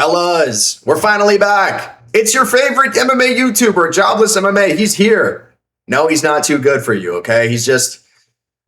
Fellas, we're finally back. It's your favorite MMA YouTuber, Jobless MMA. He's here. No, he's not too good for you, okay?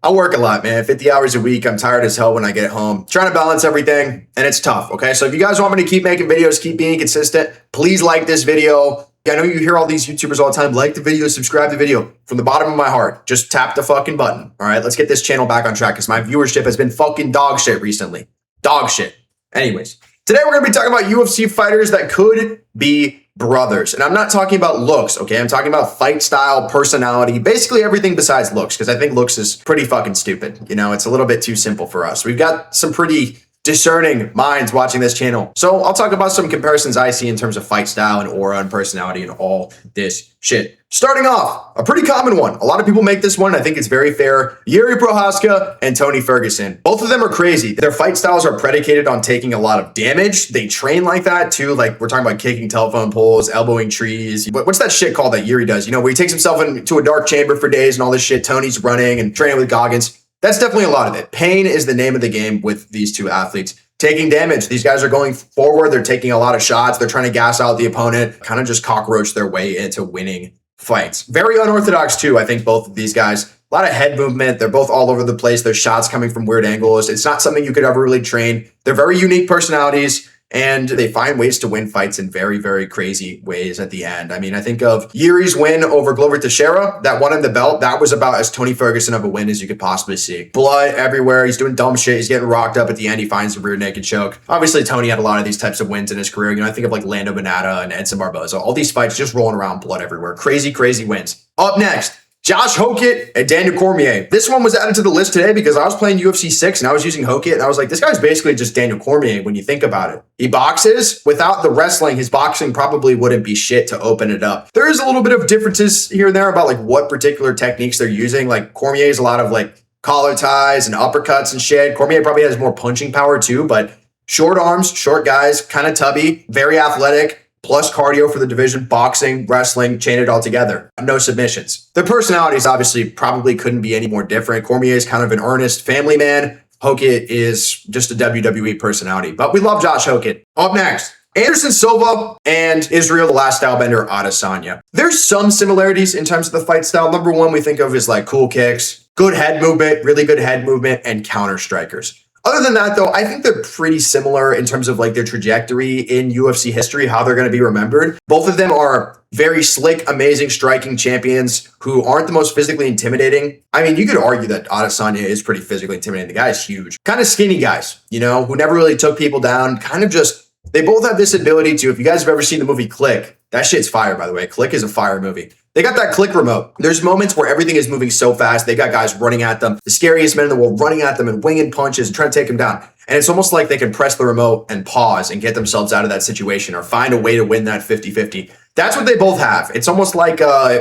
I work a lot, man. 50 hours a week. I'm tired as hell when I get home. Trying to balance everything, and it's tough, okay? So if you guys want me to keep making videos, keep being consistent, please like this video. I know you hear all these YouTubers all the time. Like the video, subscribe to the video. From the bottom of my heart, just tap the fucking button, all right? Let's get this channel back on track because my viewership has been fucking dog shit recently. Dog shit. Anyways, today we're going to be talking about UFC fighters that could be brothers. And I'm not talking about looks, okay? I'm talking about fight style, personality, basically everything besides looks, because I think looks is pretty fucking stupid. You know, it's a little bit too simple for us. We've got some pretty discerning minds watching this channel. So I'll talk about some comparisons I see in terms of fight style and aura and personality and all this shit. Starting off, a pretty common one. A lot of people make this one. I think it's very fair. Jiří Procházka and Tony Ferguson. Both of them are crazy. Their fight styles are predicated on taking a lot of damage. They train like that too. Like we're talking about kicking telephone poles, elbowing trees. What's that shit called that Jiří does? You know, where he takes himself into a dark chamber for days and all this shit. Tony's running and training with Goggins. That's definitely a lot of it. Pain is the name of the game with these two athletes. Taking damage. These guys are going forward. They're taking a lot of shots. They're trying to gas out the opponent, kind of just cockroach their way into winning fights. Very unorthodox too, I think, both of these guys. A lot of head movement. They're both all over the place. Their shots coming from weird angles. It's not something you could ever really train. They're very unique personalities. And they find ways to win fights in very, very crazy ways at the end. I mean, I think of Jiří's win over Glover Teixeira, that won him the belt. That was about as Tony Ferguson of a win as you could possibly see. Blood everywhere. He's doing dumb shit. He's getting rocked up at the end. He finds a rear naked choke. Obviously, Tony had a lot of these types of wins in his career. You know, I think of like Lando Bonata and Edson Barboza. All these fights just rolling around, blood everywhere. Crazy, crazy wins. Up next, Josh Hokit and Daniel Cormier. This one was added to the list today because I was playing UFC 6 and I was using Hokit and I was like, this guy's basically just Daniel Cormier when you think about it. He boxes. Without the wrestling, his boxing probably wouldn't be shit to open it up. There is a little bit of differences here and there about like what particular techniques they're using. Like Cormier's a lot of like collar ties and uppercuts and shit. Cormier probably has more punching power too, but short arms, short guys, kind of tubby, very athletic. Plus cardio for the division, boxing, wrestling, chain it all together. No submissions. Their personalities obviously probably couldn't be any more different. Cormier is kind of an earnest family man. Hokit is just a WWE personality. But we love Josh Hokit. Up next, Anderson Silva and Israel the Last Stylebender Adesanya. There's some similarities in terms of the fight style. Number one we think of is like cool kicks, good head movement, really good head movement, and counter strikers. Other than that, though, I think they're pretty similar in terms of like their trajectory in UFC history, how they're going to be remembered. Both of them are very slick, amazing striking champions who aren't the most physically intimidating. I mean, you could argue that Adesanya is pretty physically intimidating. The guy is huge. Kind of skinny guys, you know, who never really took people down. Kind of just, they both have this ability to, if you guys have ever seen the movie Click, that shit's fire, by the way. Click is a fire movie. They got that click remote. There's moments where everything is moving so fast. They got guys running at them, the scariest men in the world running at them and winging punches and trying to take them down. And it's almost like they can press the remote and pause and get themselves out of that situation or find a way to win that 50-50. That's what they both have. It's almost like,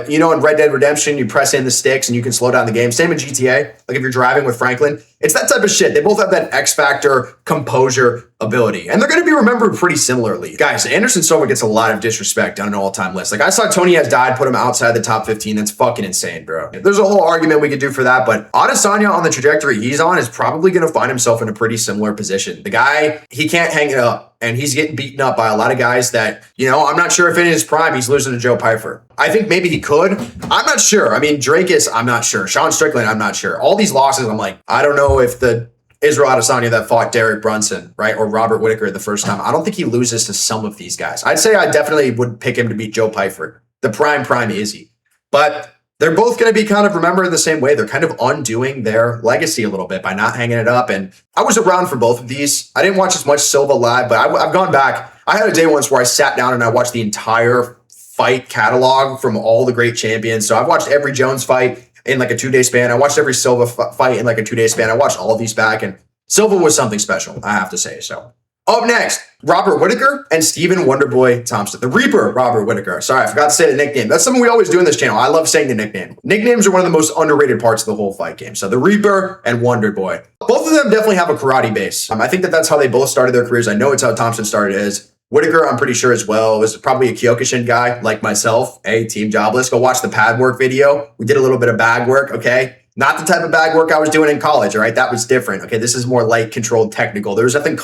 you know, in Red Dead Redemption, you press in the sticks and you can slow down the game. Same in GTA. Like if you're driving with Franklin, it's that type of shit. They both have that X factor, composure ability, and they're going to be remembered pretty similarly. Guys, Anderson Silva gets a lot of disrespect on an all-time list. Like I saw Tony Has Died put him outside the top 15. That's fucking insane, bro. There's a whole argument we could do for that, but Adesanya on the trajectory he's on is probably going to find himself in a pretty similar position. The guy, he can't hang it up. And he's getting beaten up by a lot of guys that, you know, I'm not sure if in his prime he's losing to Joe Pyfer. I think maybe he could. I'm not sure. I mean, Drake is, I'm not sure. Sean Strickland, I'm not sure. All these losses, I'm like, I don't know if the Israel Adesanya that fought Derek Brunson, right, or Robert Whittaker the first time, I don't think he loses to some of these guys. I'd say I definitely would pick him to beat Joe Pyfer. The prime Izzy. But they're both going to be kind of remembered in the same way. They're kind of undoing their legacy a little bit by not hanging it up. And I was around for both of these. I didn't watch as much Silva live, but I've gone back. I had a day once where I sat down and I watched the entire fight catalog from all the great champions. So I've watched every Jones fight in like a 2-day span. I watched every Silva fight in like a 2-day span. I watched all of these back, and Silva was something special, I have to say. So up next, Robert Whittaker and Stephen Wonderboy Thompson. The Reaper, Robert Whittaker. Sorry, I forgot to say the nickname. That's something we always do in this channel. I love saying the nickname. Nicknames are one of the most underrated parts of the whole fight game. So the Reaper and Wonderboy. Both of them definitely have a karate base. I think that's how they both started their careers. I know it's how Thompson started his. Whittaker, I'm pretty sure as well, was probably a Kyokushin guy like myself. Hey, Team Jobless, go watch the pad work video. We did a little bit of bag work, okay? Not the type of bag work I was doing in college, all right? That was different, okay? This is more light, controlled, technical. There's nothing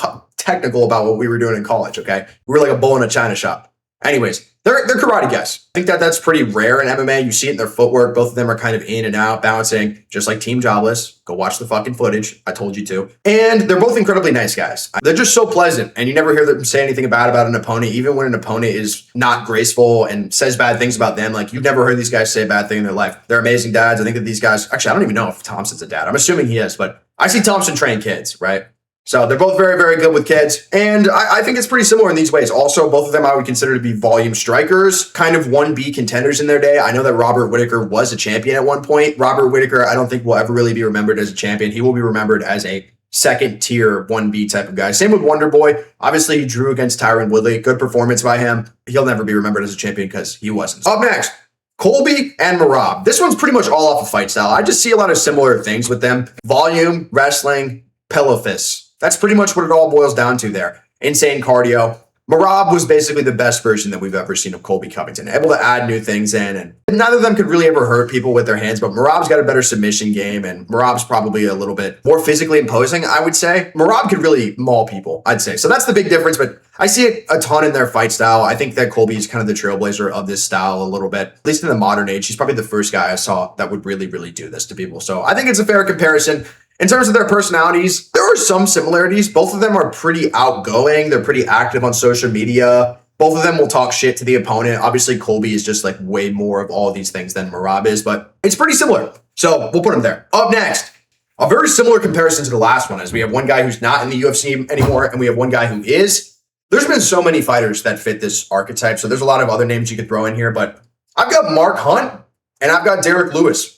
technical about what we were doing in college, okay? We were like a bull in a china shop. Anyways, they're karate guys. I think that's pretty rare in MMA. You see it in their footwork. Both of them are kind of in and out, bouncing, just like Team Jobless. Go watch the fucking footage. I told you to. And they're both incredibly nice guys. They're just so pleasant, and you never hear them say anything bad about an opponent, even when an opponent is not graceful and says bad things about them. Like, you've never heard these guys say a bad thing in their life. They're amazing dads. I think that these guys, actually, I don't even know if Thompson's a dad. I'm assuming he is, but I see Thompson train kids, right? So they're both very, very good with kids. And I think it's pretty similar in these ways. Also, both of them I would consider to be volume strikers, kind of 1B contenders in their day. I know that Robert Whittaker was a champion at one point. Robert Whittaker, I don't think will ever really be remembered as a champion. He will be remembered as a second tier 1B type of guy. Same with Wonder Boy. Obviously, he drew against Tyron Woodley. Good performance by him. He'll never be remembered as a champion because he wasn't. Up next, Colby and Merab. This one's pretty much all off of fight style. I just see a lot of similar things with them. Volume, wrestling, pillow fists. That's pretty much what it all boils down to there. Insane cardio. Merab was basically the best version that we've ever seen of Colby Covington, able to add new things in, and neither of them could really ever hurt people with their hands, but Merab's got a better submission game, and Merab's probably a little bit more physically imposing, I would say. Merab could really maul people, I'd say. So that's the big difference, but I see it a ton in their fight style. I think that Colby is kind of the trailblazer of this style a little bit, at least in the modern age. He's probably the first guy I saw that would really, really do this to people. So I think it's a fair comparison. In terms of their personalities, there are some similarities. Both of them are pretty outgoing. They're pretty active on social media. Both of them will talk shit to the opponent. Obviously, Colby is just like way more of all of these things than Merab is, but it's pretty similar. So we'll put him there. Up next, a very similar comparison to the last one, as we have one guy who's not in the UFC anymore, and we have one guy who is. There's been so many fighters that fit this archetype, so there's a lot of other names you could throw in here, but I've got Mark Hunt, and I've got Derek Lewis.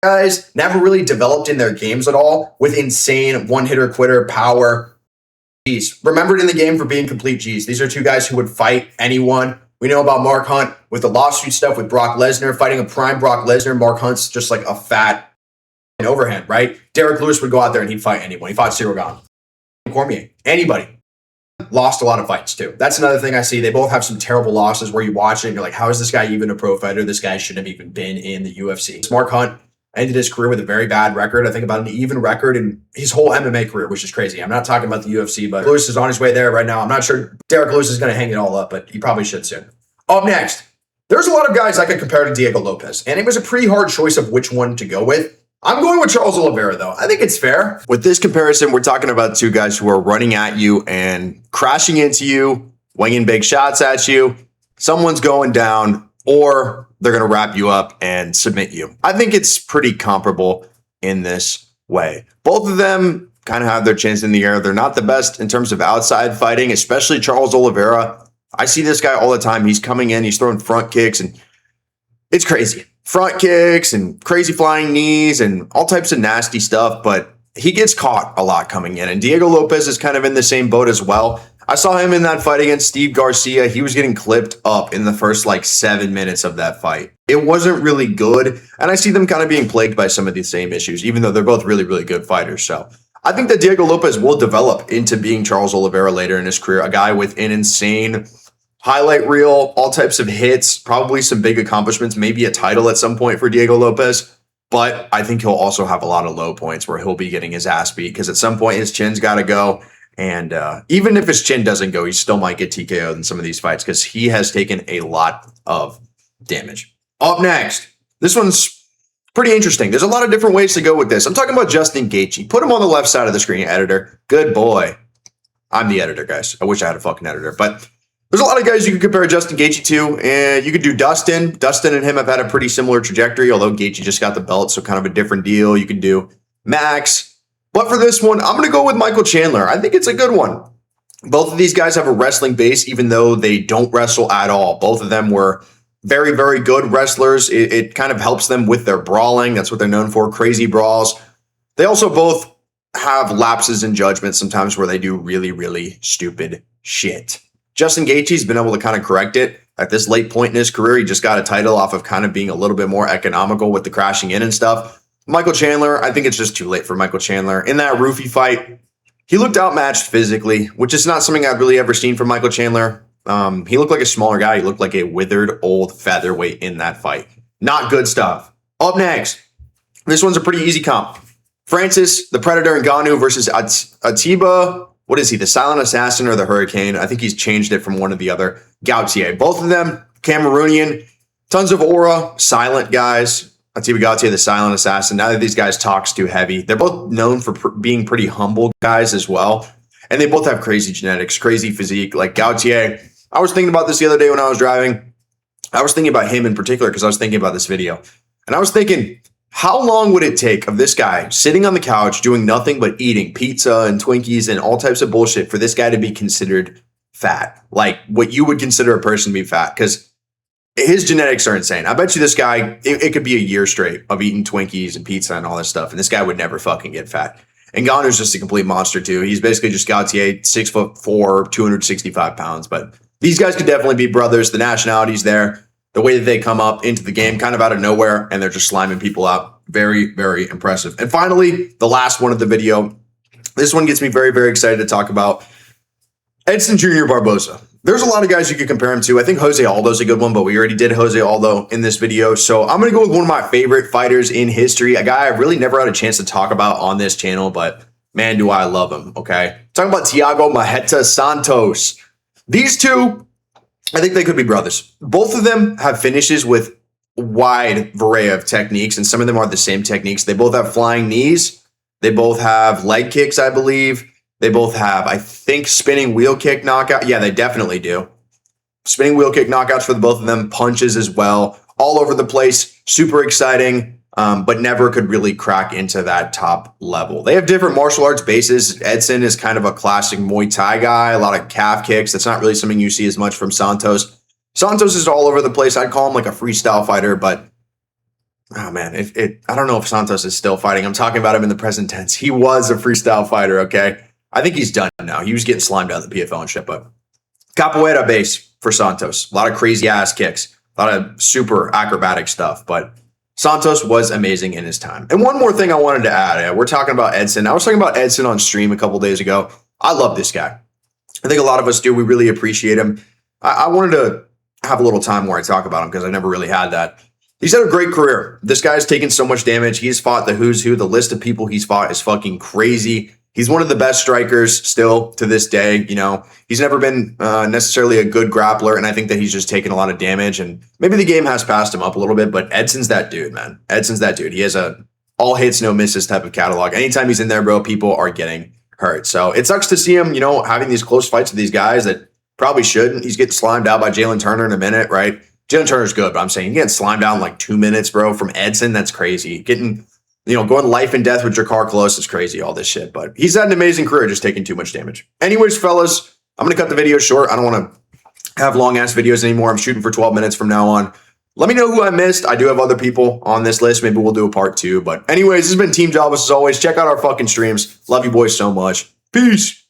Guys never really developed in their games at all with insane one-hitter quitter power. G's. Remembered in the game for being complete G's. These are two guys who would fight anyone. We know about Mark Hunt with the lawsuit stuff with Brock Lesnar, fighting a prime Brock Lesnar. Mark Hunt's just like a fat overhand, right? Derek Lewis would go out there and he'd fight anyone. He fought Cyril Gane, Cormier, anybody. Lost a lot of fights too. That's another thing I see. They both have some terrible losses where you watch it and you're like, how is this guy even a pro fighter? This guy shouldn't have even been in the UFC. Mark Hunt ended his career with a very bad record. I think about an even record in his whole MMA career, which is crazy. I'm not talking about the UFC, but Lewis is on his way there right now. I'm not sure Derek Lewis is going to hang it all up, but he probably should soon. Up next, there's a lot of guys I could compare to Diego Lopez, and it was a pretty hard choice of which one to go with. I'm going with Charles Oliveira, though. I think it's fair. With this comparison, we're talking about two guys who are running at you and crashing into you, winging big shots at you. Someone's going down, or they're going to wrap you up and submit you. I think it's pretty comparable in this way. Both of them kind of have their chins in the air. They're not the best in terms of outside fighting, especially Charles Oliveira. I see this guy all the time. He's coming in, he's throwing front kicks, and it's crazy. Front kicks and crazy flying knees and all types of nasty stuff, but he gets caught a lot coming in. And Diego Lopez is kind of in the same boat as well. I saw him in that fight against Steve Garcia. He was getting clipped up in the first 7 minutes of that fight. It wasn't really good. And I see them kind of being plagued by some of these same issues, even though they're both really, really good fighters. So I think that Diego Lopez will develop into being Charles Oliveira later in his career, a guy with an insane highlight reel, all types of hits, probably some big accomplishments, maybe a title at some point for Diego Lopez. But I think he'll also have a lot of low points where he'll be getting his ass beat because at some point his chin's got to go. And even if his chin doesn't go, he still might get TKO'd in some of these fights because he has taken a lot of damage. Up next, this one's pretty interesting. There's a lot of different ways to go with this. I'm talking about Justin Gaethje. Put him on the left side of the screen, editor. Good boy. I'm the editor, guys. I wish I had a fucking editor. But there's a lot of guys you could compare Justin Gaethje to. And you could do Dustin. Dustin and him have had a pretty similar trajectory, although Gaethje just got the belt, so kind of a different deal. You could do Max. But for this one, I'm going to go with Michael Chandler. I think it's a good one. Both of these guys have a wrestling base, even though they don't wrestle at all. Both of them were very, very good wrestlers. It kind of helps them with their brawling. That's what they're known for, crazy brawls. They also both have lapses in judgment sometimes where they do really, really stupid shit. Justin Gaethje's been able to kind of correct it. At this late point in his career, he just got a title off of kind of being a little bit more economical with the crashing in and stuff. Michael Chandler, I think it's just too late for Michael Chandler. In that roofie fight, he looked outmatched physically, which is not something I've really ever seen from Michael Chandler. He looked like a smaller guy. He looked like a withered old featherweight in that fight. Not good stuff. Up next, this one's a pretty easy comp. Francis, the Predator Ngannou versus Atiba what is he? The Silent Assassin or the Hurricane? I think he's changed it from one to the other. Gautier. Both of them, Cameroonian, tons of aura, silent guys. Atiba Gautier, the Silent Assassin. Neither of these guys talks too heavy. They're both known for being pretty humble guys as well. And they both have crazy genetics, crazy physique. Like Gautier, I was thinking about this the other day when I was driving. I was thinking about him in particular because I was thinking about this video. And I was thinking, how long would it take of this guy sitting on the couch doing nothing but eating pizza and Twinkies and all types of bullshit for this guy to be considered fat? Like what you would consider a person to be fat? Because his genetics are insane. I bet you this guy, it could be a year straight of eating Twinkies and pizza and all this stuff. And this guy would never fucking get fat. And Nganou's just a complete monster too. He's basically just Gautier, 6'4", 265 pounds. But these guys could definitely be brothers. The nationality's there. The way that they come up into the game kind of out of nowhere and they're just sliming people out. Very, very impressive. And finally, the last one of the video. This one gets me very, very excited to talk about. Edson Jr. Barboza. There's a lot of guys you could compare him to. I think Jose Aldo's a good one, but we already did Jose Aldo in this video. So I'm going to go with one of my favorite fighters in history, a guy I've really never had a chance to talk about on this channel, but man, do I love him, okay? Talking about Thiago Marreta Santos. These two, I think they could be brothers. Both of them have finishes with wide array of techniques, and some of them are the same techniques. They both have flying knees. They both have leg kicks, I believe. They both have, I think, spinning wheel kick knockout. Yeah, they definitely do. Spinning wheel kick knockouts for the both of them. Punches as well. All over the place. Super exciting, but never could really crack into that top level. They have different martial arts bases. Edson is kind of a classic Muay Thai guy. A lot of calf kicks. That's not really something you see as much from Santos. Santos is all over the place. I'd call him like a freestyle fighter, but oh man, I don't know if Santos is still fighting. I'm talking about him in the present tense. He was a freestyle fighter, okay? I think he's done now. He was getting slimed out of the PFL and shit, but capoeira base for Santos. A lot of crazy ass kicks, a lot of super acrobatic stuff, but Santos was amazing in his time. And one more thing I wanted to add. We're talking about Edson. I was talking about Edson on stream a couple days ago. I love this guy. I think a lot of us do. We really appreciate him. I wanted to have a little time where I talk about him because I never really had that. He's had a great career. This guy's taken so much damage. He's fought the who's who. The list of people he's fought is fucking crazy. He's one of the best strikers still to this day. You know, he's never been necessarily a good grappler, and I think that he's just taken a lot of damage, and maybe the game has passed him up a little bit, but Edson's that dude, man. Edson's that dude. He has a all hits, no misses type of catalog. Anytime he's in there, bro, people are getting hurt. So it sucks to see him, you know, having these close fights with these guys that probably shouldn't. He's getting slimed out by Jalen Turner in a minute, right? Jalen Turner's good, but I'm saying you're getting slimed out in like 2 minutes, bro, from Edson. That's crazy. Getting, you know, going life and death with Jakar Close is crazy, all this shit. But he's had an amazing career, just taking too much damage. Anyways, fellas, I'm going to cut the video short. I don't want to have long-ass videos anymore. I'm shooting for 12 minutes from now on. Let me know who I missed. I do have other people on this list. Maybe we'll do a part 2. But anyways, this has been Team Jobless as always. Check out our fucking streams. Love you boys so much. Peace.